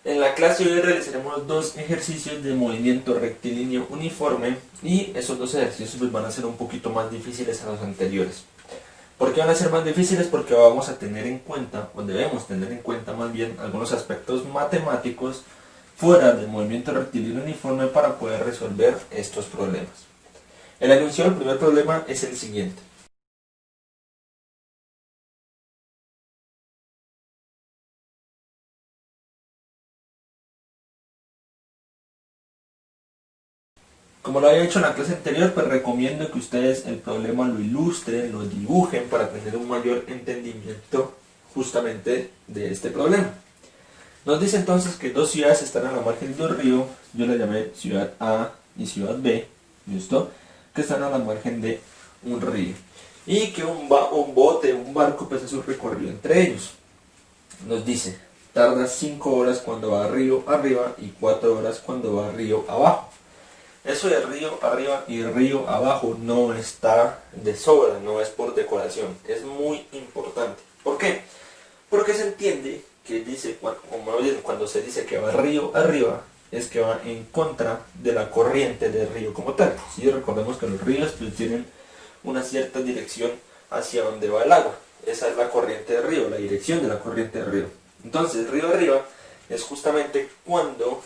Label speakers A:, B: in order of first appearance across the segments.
A: En la clase de hoy realizaremos dos ejercicios de movimiento rectilíneo uniforme y esos dos ejercicios pues van a ser un poquito más difíciles a los anteriores. ¿Por qué van a ser más difíciles? Porque vamos a tener en cuenta, o debemos tener en cuenta más bien, algunos aspectos matemáticos fuera del movimiento rectilíneo uniforme para poder resolver estos problemas. El enunciado del primer problema es el siguiente. Como lo había hecho en la clase anterior, pues recomiendo que ustedes el problema lo ilustren, lo dibujen para tener un mayor entendimiento justamente de este problema. Nos dice entonces que dos ciudades están a la margen de un río, yo le llamé ciudad A y ciudad B, ¿listo? Que están a la margen de un río. Y que un bote, un barco, pues hace un recorrido entre ellos. Nos dice, tarda 5 horas cuando va río arriba y 4 horas cuando va río abajo. Eso de río arriba y río abajo no está de sobra, no es por decoración, es muy importante. ¿Por qué? Porque se entiende que dice, cuando se dice que va río arriba, es que va en contra de la corriente del río como tal. Si recordemos que los ríos pues, tienen una cierta dirección hacia donde va el agua. Esa es la corriente del río, la dirección de la corriente del río. Entonces, río arriba es justamente cuando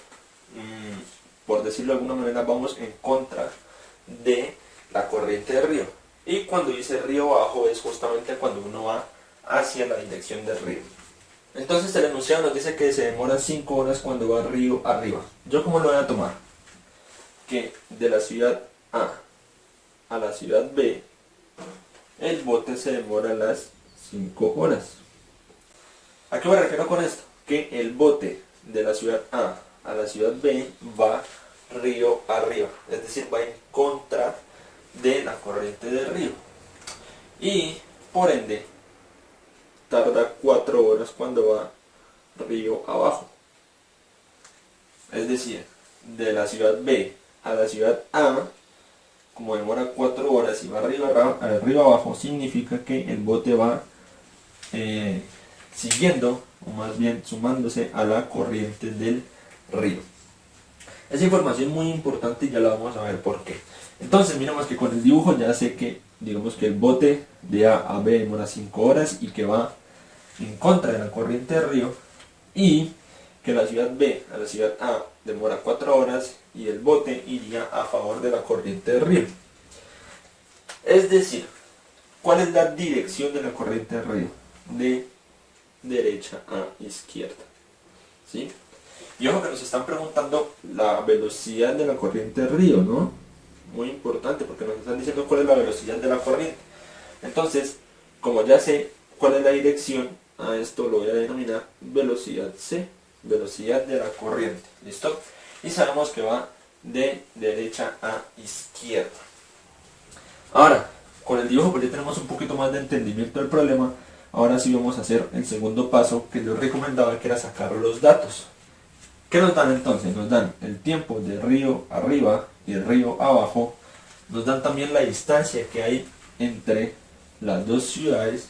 A: por decirlo de alguna manera, vamos en contra de la corriente del río. Y cuando dice río abajo es justamente cuando uno va hacia la dirección del río. Entonces el enunciado nos dice que se demora 5 horas cuando va río arriba. ¿Yo cómo lo voy a tomar? Que de la ciudad a la ciudad B, el bote se demora las 5 horas. ¿A qué me refiero con esto? Que el bote de la ciudad A la ciudad B va río arriba, es decir, va en contra de la corriente del río. Y por ende, tarda 4 horas cuando va río abajo. Es decir, de la ciudad B a la ciudad A, como demora 4 horas y va río abajo, significa que el bote va siguiendo, o más bien sumándose a la corriente del río. Esa información es muy importante y ya la vamos a ver por qué. Entonces miremos que con el dibujo ya sé que, digamos que el bote de A B demora 5 horas y que va en contra de la corriente del río, y que la ciudad B a la ciudad A demora 4 horas y el bote iría a favor de la corriente del río. Es decir, ¿cuál es la dirección de la corriente del río? De derecha a izquierda. ¿Sí? Y ojo que nos están preguntando la velocidad de la corriente del río, ¿no? Muy importante porque nos están diciendo cuál es la velocidad de la corriente. Entonces, como ya sé cuál es la dirección, a esto lo voy a denominar velocidad C, velocidad de la corriente, ¿listo? Y sabemos que va de derecha a izquierda. Ahora, con el dibujo pues ya tenemos un poquito más de entendimiento del problema. Ahora sí vamos a hacer el segundo paso que yo recomendaba, que era sacar los datos. ¿Qué nos dan entonces? Nos dan el tiempo de río arriba y el río abajo. Nos dan también la distancia que hay entre las dos ciudades.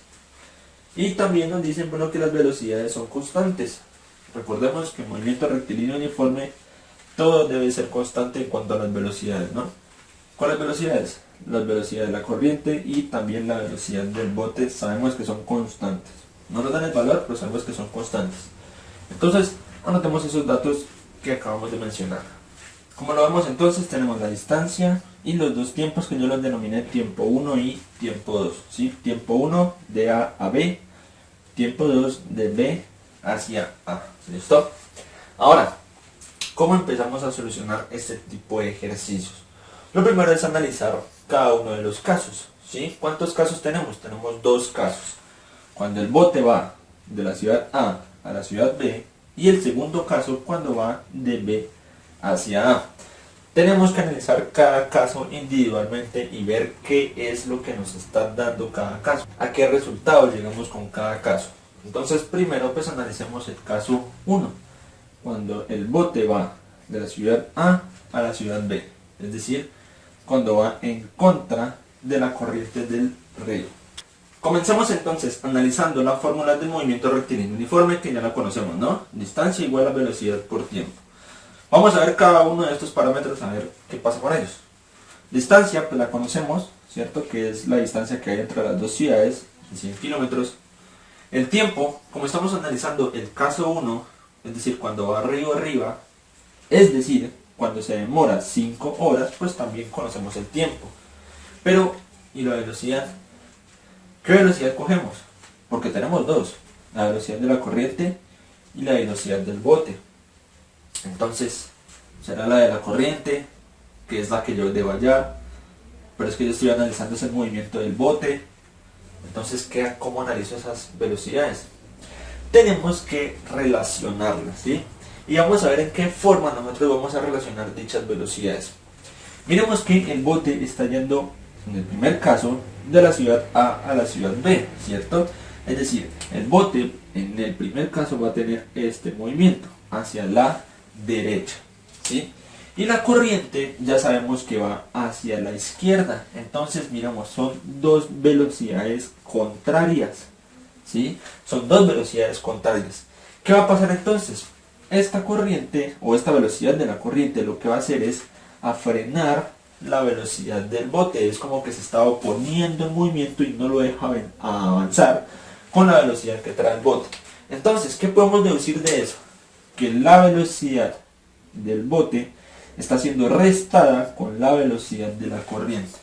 A: Y también nos dicen bueno, que las velocidades son constantes. Recordemos que en movimiento rectilíneo uniforme todo debe ser constante en cuanto a las velocidades, ¿no? ¿Cuáles velocidades? Las velocidades de la corriente y también la velocidad del bote sabemos que son constantes. No nos dan el valor, pero sabemos que son constantes. Entonces, anotemos esos datos que acabamos de mencionar. Como lo vemos entonces, tenemos la distancia y los dos tiempos que yo los denominé tiempo 1 y tiempo 2. ¿Sí? Tiempo 1 de A a B, tiempo 2 de B hacia A. ¿Listo? Ahora, ¿cómo empezamos a solucionar este tipo de ejercicios? Lo primero es analizar cada uno de los casos. ¿Sí? ¿Cuántos casos tenemos? Tenemos dos casos. Cuando el bote va de la ciudad A la ciudad B, y el segundo caso cuando va de B hacia A. Tenemos que analizar cada caso individualmente y ver qué es lo que nos está dando cada caso, a qué resultados llegamos con cada caso. Entonces primero pues analicemos el caso 1, cuando el bote va de la ciudad A la ciudad B, es decir, cuando va en contra de la corriente del río. Comencemos entonces analizando la fórmula del movimiento rectilíneo uniforme, que ya la conocemos, ¿no? Distancia igual a velocidad por tiempo. Vamos a ver cada uno de estos parámetros, a ver qué pasa con ellos. Distancia, pues la conocemos, ¿cierto? Que es la distancia que hay entre las dos ciudades, 100 kilómetros. El tiempo, como estamos analizando el caso 1, es decir, cuando va río arriba, es decir, cuando se demora 5 horas, pues también conocemos el tiempo. Pero, ¿y la velocidad? ¿Qué velocidad cogemos? Porque tenemos dos, la velocidad de la corriente y la velocidad del bote. Entonces, será la de la corriente, que es la que yo debo hallar, pero es que yo estoy analizando ese movimiento del bote. Entonces, ¿cómo analizo esas velocidades? Tenemos que relacionarlas, ¿sí? Y vamos a ver en qué forma nosotros vamos a relacionar dichas velocidades. Miremos que el bote está yendo, en el primer caso, de la ciudad A a la ciudad B, ¿cierto? Es decir, el bote en el primer caso va a tener este movimiento hacia la derecha, ¿sí? Y la corriente ya sabemos que va hacia la izquierda. Entonces, miramos, son dos velocidades contrarias, ¿sí? Son dos velocidades contrarias. ¿Qué va a pasar entonces? Esta corriente, o esta velocidad de la corriente, lo que va a hacer es a frenar la velocidad del bote. Es como que se está oponiendo en movimiento y no lo deja avanzar con la velocidad que trae el bote. Entonces, ¿qué podemos deducir de eso? Que la velocidad del bote está siendo restada con la velocidad de la corriente.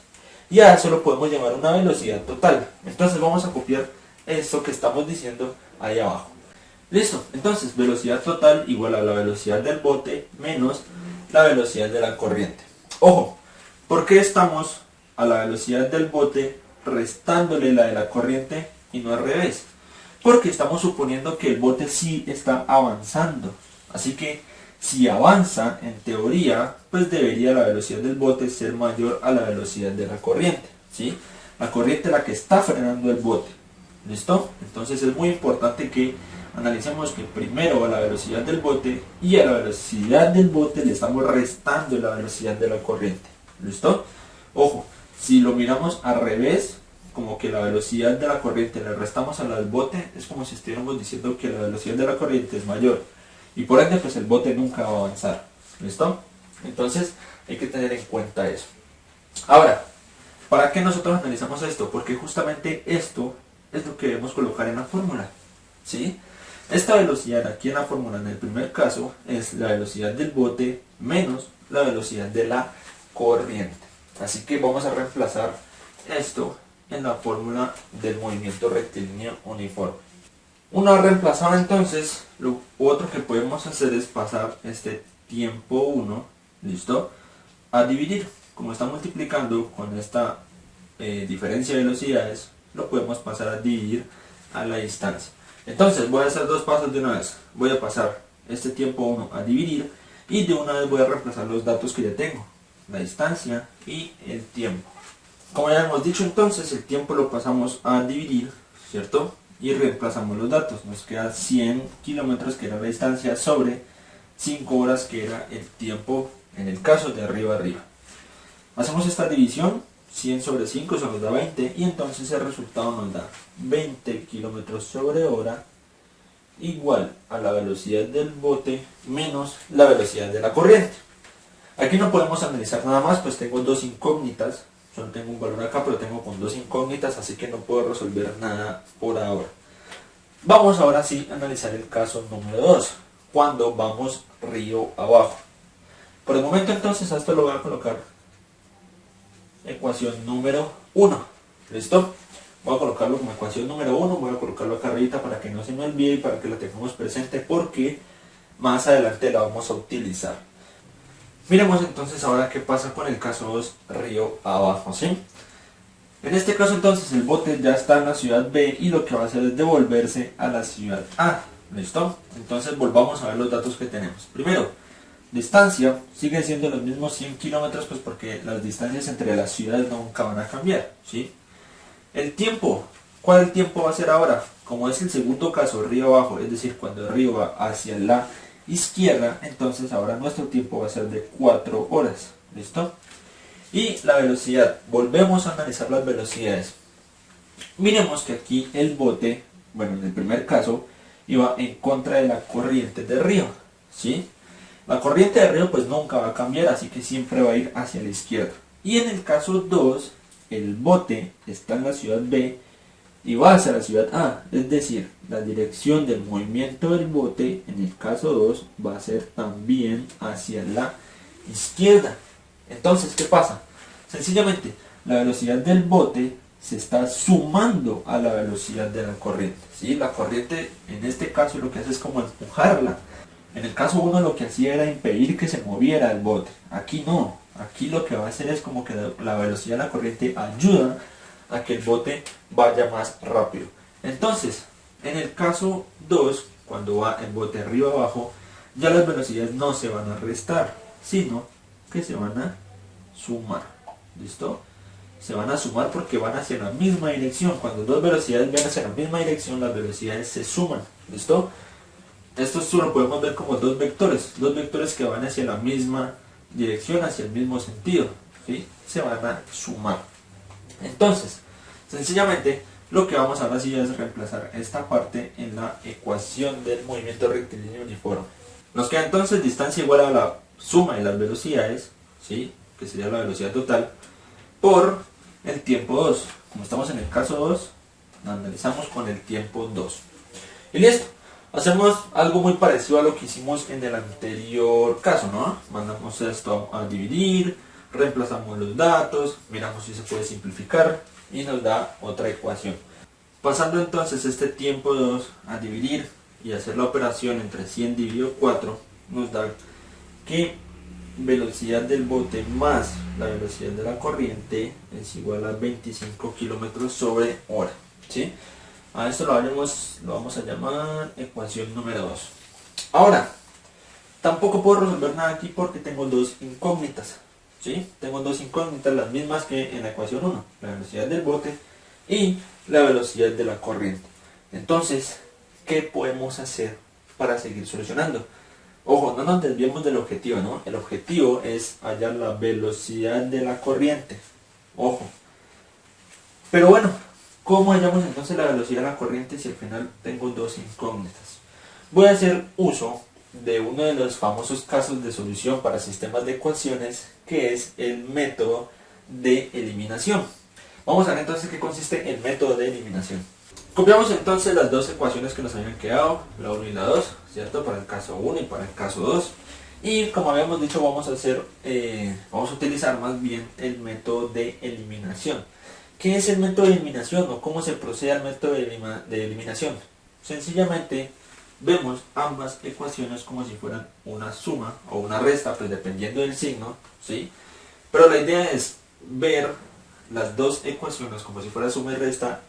A: Y a eso lo podemos llamar una velocidad total. Entonces vamos a copiar esto que estamos diciendo ahí abajo. Listo, entonces velocidad total igual a la velocidad del bote menos la velocidad de la corriente. Ojo, ¿por qué estamos a la velocidad del bote restándole la de la corriente y no al revés? Porque estamos suponiendo que el bote sí está avanzando. Así que si avanza, en teoría, pues debería la velocidad del bote ser mayor a la velocidad de la corriente, ¿sí? La corriente es la que está frenando el bote. ¿Listo? Entonces es muy importante que analicemos que primero a la velocidad del bote y a la velocidad del bote le estamos restando la velocidad de la corriente. ¿Listo? Ojo, si lo miramos al revés, como que la velocidad de la corriente le restamos a la del bote, es como si estuviéramos diciendo que la velocidad de la corriente es mayor. Y por ende, pues el bote nunca va a avanzar. ¿Listo? Entonces hay que tener en cuenta eso. Ahora, ¿para qué nosotros analizamos esto? Porque justamente esto es lo que debemos colocar en la fórmula, ¿sí? Esta velocidad aquí en la fórmula, en el primer caso, es la velocidad del bote menos la velocidad de la corriente. Así que vamos a reemplazar esto en la fórmula del movimiento rectilíneo uniforme. Una vez reemplazado, entonces, lo otro que podemos hacer es pasar este tiempo 1, ¿listo?, a dividir. Como está multiplicando con esta diferencia de velocidades, lo podemos pasar a dividir a la distancia. Entonces voy a hacer dos pasos de una vez. Voy a pasar este tiempo 1 a dividir y de una vez voy a reemplazar los datos que ya tengo, la distancia y el tiempo. Como ya hemos dicho, entonces el tiempo lo pasamos a dividir, ¿cierto? Y reemplazamos los datos. Nos queda 100 kilómetros, que era la distancia, sobre 5 horas, que era el tiempo en el caso de arriba a arriba. Hacemos esta división, 100 sobre 5, eso nos da 20, y entonces el resultado nos da 20 kilómetros sobre hora igual a la velocidad del bote menos la velocidad de la corriente. Aquí no podemos analizar nada más, pues tengo dos incógnitas. Solo tengo un valor acá, pero tengo con dos incógnitas, así que no puedo resolver nada por ahora. Vamos ahora sí a analizar el caso número 2, cuando vamos río abajo. Por el momento entonces a esto lo voy a colocar ecuación número 1. ¿Listo? Voy a colocarlo como ecuación número 1, voy a colocarlo acá arriba para que no se me olvide y para que la tengamos presente, porque más adelante la vamos a utilizar. Miremos entonces ahora qué pasa con el caso 2, río abajo, ¿sí? En este caso entonces el bote ya está en la ciudad B y lo que va a hacer es devolverse a la ciudad A. ¿Listo? Entonces volvamos a ver los datos que tenemos. Primero, distancia sigue siendo los mismos 100 kilómetros, pues porque las distancias entre las ciudades nunca van a cambiar, ¿sí? El tiempo, ¿cuál tiempo va a ser ahora? Como es el segundo caso, río abajo, es decir, cuando el río va hacia la izquierda, entonces ahora nuestro tiempo va a ser de 4 horas. ¿Listo? Y la velocidad, volvemos a analizar las velocidades. Miremos que aquí el bote, bueno, en el primer caso, iba en contra de la corriente del río, ¿sí? La corriente del río pues nunca va a cambiar, así que siempre va a ir hacia la izquierda. Y en el caso 2, el bote está en la ciudad B y va hacia la ciudad A, es decir, la dirección del movimiento del bote en el caso 2 va a ser también hacia la izquierda. Entonces, ¿qué pasa? Sencillamente, la velocidad del bote se está sumando a la velocidad de la corriente, ¿sí? La corriente en este caso lo que hace es como empujarla. En el caso 1 lo que hacía era impedir que se moviera el bote. Aquí no, aquí lo que va a hacer es como que la velocidad de la corriente ayuda a que el bote vaya más rápido. Entonces, en el caso 2, cuando va el bote arriba abajo, ya las velocidades no se van a restar, sino que se van a sumar. ¿Listo? Se van a sumar porque van hacia la misma dirección. Cuando dos velocidades van hacia la misma dirección, las velocidades se suman. ¿Listo? Esto solo podemos ver como dos vectores que van hacia la misma dirección, hacia el mismo sentido, ¿sí? Se van a sumar. Entonces, sencillamente, lo que vamos a ahora sí es reemplazar esta parte en la ecuación del movimiento rectilíneo uniforme. Nos queda entonces distancia igual a la suma de las velocidades, ¿sí? Que sería la velocidad total, por el tiempo 2. Como estamos en el caso 2, analizamos con el tiempo 2. Y listo. Hacemos algo muy parecido a lo que hicimos en el anterior caso, ¿no? Mandamos esto a dividir, reemplazamos los datos, miramos si se puede simplificar y nos da otra ecuación. Pasando entonces este tiempo 2 a dividir y hacer la operación entre 100 dividido 4, nos da que velocidad del bote más la velocidad de la corriente es igual a 25 km sobre hora, ¿sí? A esto lo vamos a llamar ecuación número 2. Ahora, tampoco puedo resolver nada aquí porque tengo dos incógnitas, ¿sí? Tengo dos incógnitas, las mismas que en la ecuación 1, la velocidad del bote y la velocidad de la corriente. Entonces, ¿qué podemos hacer para seguir solucionando? Ojo, no nos desviemos del objetivo, ¿no? El objetivo es hallar la velocidad de la corriente. Ojo. Pero bueno, ¿cómo hallamos entonces la velocidad de la corriente si al final tengo dos incógnitas? Voy a hacer uso de uno de los famosos casos de solución para sistemas de ecuaciones, que es el método de eliminación. Vamos a ver entonces qué consiste el método de eliminación. Copiamos entonces las dos ecuaciones que nos habían quedado, la 1 y la 2, ¿cierto? Para el caso 1 y para el caso 2. Y como habíamos dicho, vamos a utilizar más bien el método de eliminación. ¿Qué es el método de eliminación o cómo se procede al método de eliminación? Sencillamente vemos ambas ecuaciones como si fueran una suma o una resta, pues dependiendo del signo, ¿sí? Pero la idea es ver las dos ecuaciones como si fuera suma y resta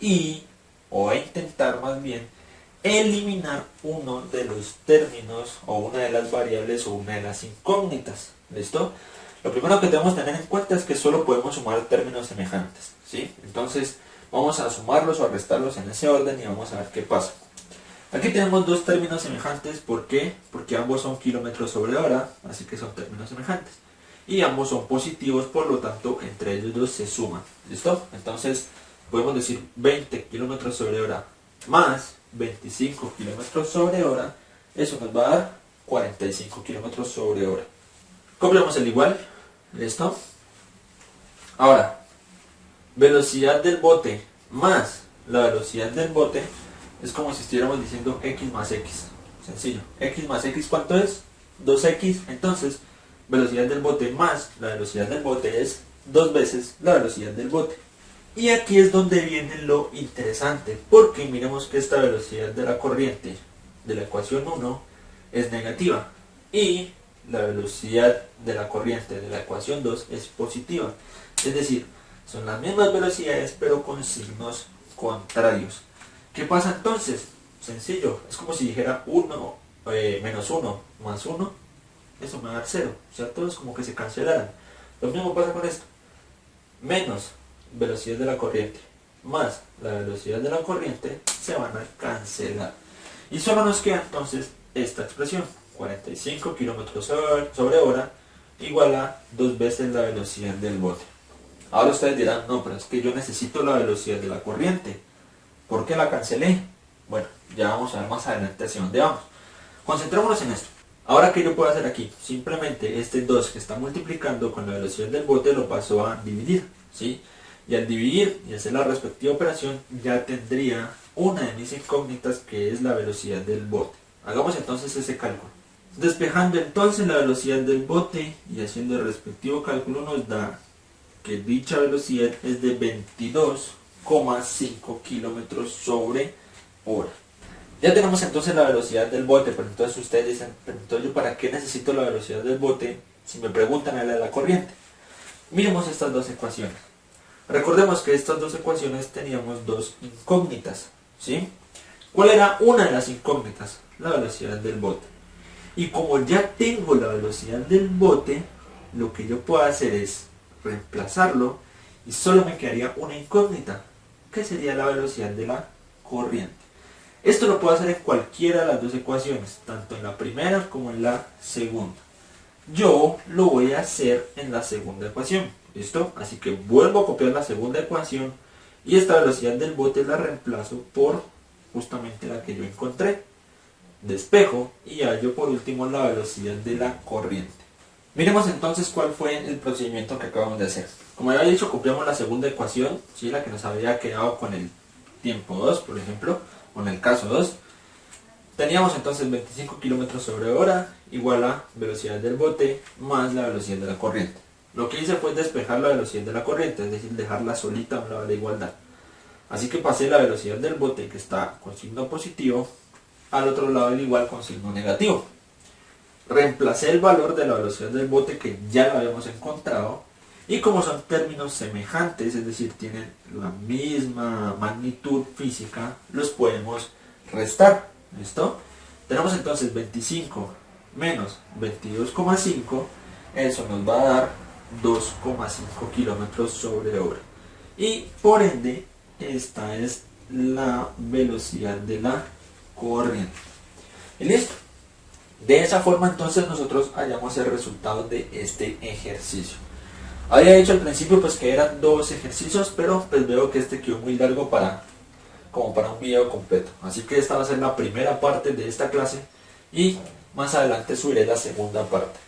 A: o intentar más bien eliminar uno de los términos o una de las variables o una de las incógnitas. ¿Listo? Lo primero que debemos tener en cuenta es que solo podemos sumar términos semejantes, ¿sí? Entonces vamos a sumarlos o a restarlos en ese orden y vamos a ver qué pasa. Aquí tenemos dos términos semejantes, ¿por qué? Porque ambos son kilómetros sobre hora, así que son términos semejantes. Y ambos son positivos, por lo tanto entre ellos dos se suman. ¿Listo? Entonces podemos decir 20 kilómetros sobre hora más 25 kilómetros sobre hora, eso nos va a dar 45 kilómetros sobre hora. Copiamos el igual, ¿listo? Ahora, velocidad del bote más la velocidad del bote es como si estuviéramos diciendo x más x. Sencillo. X más x, ¿cuánto es? 2x. Entonces, velocidad del bote más la velocidad del bote es 2 veces la velocidad del bote. Y aquí es donde viene lo interesante, porque miremos que esta velocidad de la corriente de la ecuación 1 es negativa y la velocidad de la corriente de la ecuación 2 es positiva. Es decir, son las mismas velocidades pero con signos contrarios. ¿Qué pasa entonces? Sencillo, es como si dijera 1 menos 1 más 1, eso me va a dar 0, ¿cierto? Es como que se cancelaran. Lo mismo pasa con esto, menos velocidad de la corriente más la velocidad de la corriente se van a cancelar. Y solo nos queda entonces esta expresión, 45 kilómetros sobre hora igual a 2 veces la velocidad del bote. Ahora ustedes dirán, no, pero es que yo necesito la velocidad de la corriente. ¿Por qué la cancelé? Bueno, ya vamos a ver más adelante hacia dónde vamos. Concentrémonos en esto. Ahora, ¿qué yo puedo hacer aquí? Simplemente este 2 que está multiplicando con la velocidad del bote lo paso a dividir, ¿sí? Y al dividir y hacer la respectiva operación, ya tendría una de mis incógnitas, que es la velocidad del bote. Hagamos entonces ese cálculo. Despejando entonces la velocidad del bote y haciendo el respectivo cálculo, nos da que dicha velocidad es de 22,5 kilómetros sobre hora. Ya tenemos entonces la velocidad del bote, pero entonces ustedes dicen, pero entonces yo para qué necesito la velocidad del bote si me preguntan a la de la corriente. Miremos estas dos ecuaciones. Recordemos que estas dos ecuaciones teníamos dos incógnitas, ¿sí? ¿Cuál era una de las incógnitas? La velocidad del bote. Y como ya tengo la velocidad del bote, lo que yo puedo hacer es reemplazarlo y solo me quedaría una incógnita, que sería la velocidad de la corriente. Esto lo puedo hacer en cualquiera de las dos ecuaciones, tanto en la primera como en la segunda. Yo lo voy a hacer en la segunda ecuación, ¿listo? Así que vuelvo a copiar la segunda ecuación y esta velocidad del bote la reemplazo por justamente la que yo encontré. Despejo y hallo por último la velocidad de la corriente. Miremos entonces cuál fue el procedimiento que acabamos de hacer. Como ya había dicho, copiamos la segunda ecuación, ¿sí? La que nos había quedado con el tiempo 2, por ejemplo, con el caso 2. Teníamos entonces 25 km sobre hora igual a velocidad del bote más la velocidad de la corriente. Lo que hice fue despejar la velocidad de la corriente, es decir, dejarla solita a un lado de la igualdad. Así que pasé la velocidad del bote, que está con signo positivo, al otro lado del igual con signo negativo. Reemplacé el valor de la velocidad del bote, que ya lo habíamos encontrado, y como son términos semejantes, es decir, tienen la misma magnitud física, los podemos restar. ¿Listo? Tenemos entonces 25 menos 22,5, eso nos va a dar 2,5 kilómetros sobre hora. Y por ende, esta es la velocidad de la corriente. Y listo. De esa forma entonces nosotros hallamos el resultado de este ejercicio. Había dicho al principio pues que eran dos ejercicios, pero pues veo que este quedó muy largo como para un video completo. Así que esta va a ser la primera parte de esta clase y más adelante subiré la segunda parte.